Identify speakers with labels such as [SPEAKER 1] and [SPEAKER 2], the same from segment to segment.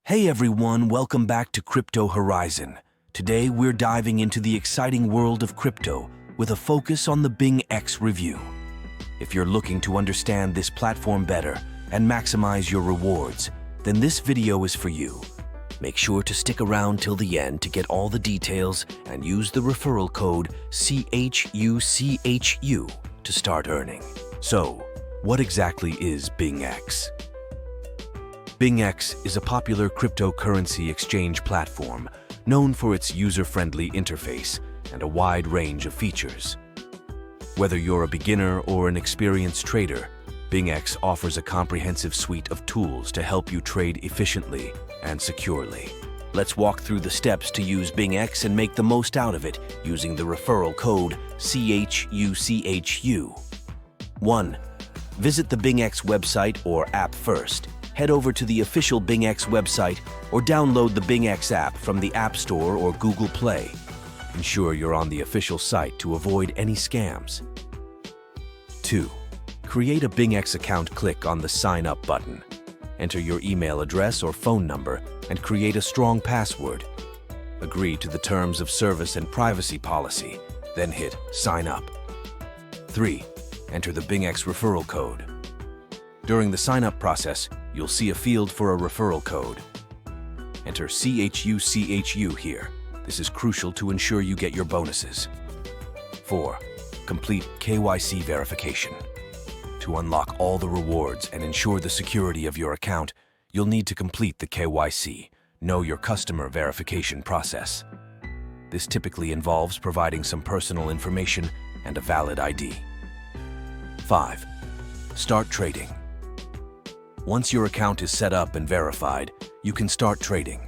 [SPEAKER 1] Hey everyone, welcome back to Crypto Horizon. Today we're diving into the exciting world of crypto with a focus on the BingX review. If you're looking to understand this platform better and maximize your rewards, then this video is for you. Make sure to stick around till the end to get all the details and use the referral code CHUCHU to start earning. So, what exactly is BingX? BingX is a popular cryptocurrency exchange platform known for its user-friendly interface and a wide range of features. Whether you're a beginner or an experienced trader, BingX offers a comprehensive suite of tools to help you trade efficiently and securely. Let's walk through the steps to use BingX and make the most out of it using the referral code CHUCHU. 1. Visit the BingX website or app first. Head over to the official BingX website or download the BingX app from the App Store or Google Play. Ensure you're on the official site to avoid any scams. 2. Create a BingX account. Click on the Sign Up button. Enter your email address or phone number and create a strong password. Agree to the terms of service and privacy policy, then hit Sign Up. 3. Enter the BingX referral code. During the sign-up process, you'll see a field for a referral code. Enter CHUCHU here. This is crucial to ensure you get your bonuses. 4. Complete KYC verification. To unlock all the rewards and ensure the security of your account, you'll need to complete the KYC, Know Your Customer verification process. This typically involves providing some personal information and a valid ID. 5. Start trading. Once your account is set up and verified, you can start trading.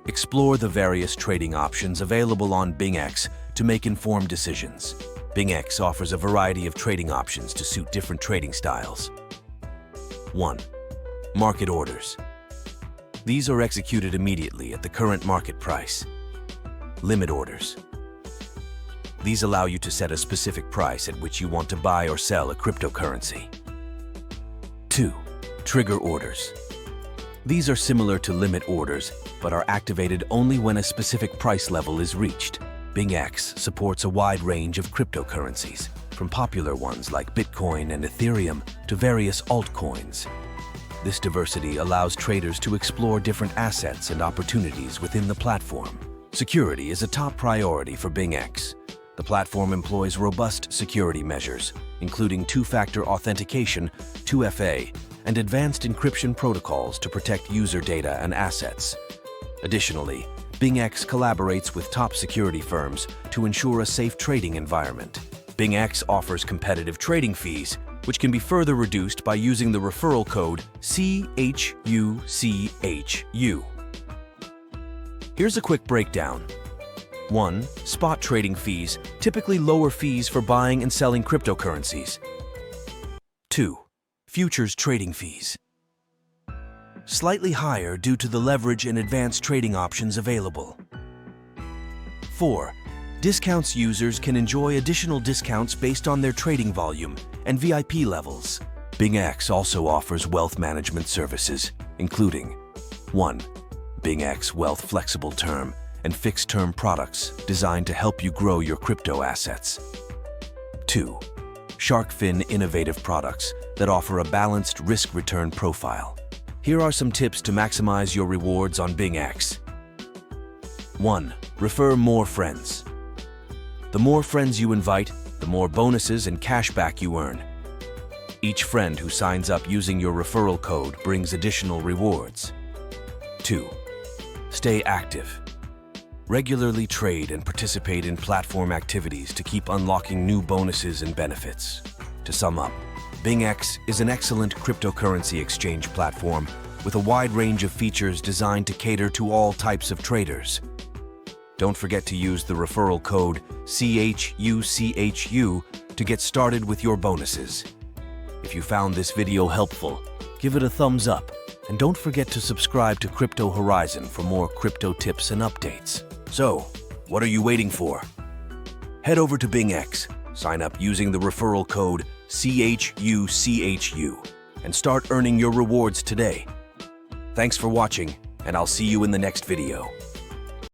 [SPEAKER 1] Explore the various trading options available on BingX to make informed decisions. BingX offers a variety of trading options to suit different trading styles. 1. Market orders. These are executed immediately at the current market price. Limit orders. These allow you to set a specific price at which you want to buy or sell a cryptocurrency. 2. Trigger orders. These are similar to limit orders, but are activated only when a specific price level is reached. BingX supports a wide range of cryptocurrencies, from popular ones like Bitcoin and Ethereum to various altcoins. This diversity allows traders to explore different assets and opportunities within the platform. Security is a top priority for BingX. The platform employs robust security measures, including two-factor authentication, 2FA, and advanced encryption protocols to protect user data and assets. Additionally, BingX collaborates with top security firms to ensure a safe trading environment. BingX offers competitive trading fees, which can be further reduced by using the referral code CHUCHU. Here's a quick breakdown. 1. Spot trading fees, typically lower fees for buying and selling cryptocurrencies. 2. Futures trading fees. Slightly higher due to the leverage and advanced trading options available. 4. Discounts. Users can enjoy additional discounts based on their trading volume and VIP levels. BingX also offers wealth management services, including 1. BingX Wealth Flexible Term and Fixed-Term products designed to help you grow your crypto assets. 2. SharkFin innovative products that offer a balanced risk-return profile. Here are some tips to maximize your rewards on BingX. 1. Refer more friends. The more friends you invite, the more bonuses and cashback you earn. Each friend who signs up using your referral code brings additional rewards. 2. Stay active. Regularly trade and participate in platform activities to keep unlocking new bonuses and benefits. To sum up, BingX is an excellent cryptocurrency exchange platform with a wide range of features designed to cater to all types of traders. Don't forget to use the referral code CHUCHU to get started with your bonuses. If you found this video helpful, give it a thumbs up and don't forget to subscribe to Crypto Horizon for more crypto tips and updates. So, what are you waiting for? Head over to BingX, sign up using the referral code CHUCHU, and start earning your rewards today. Thanks for watching, and I'll see you in the next video.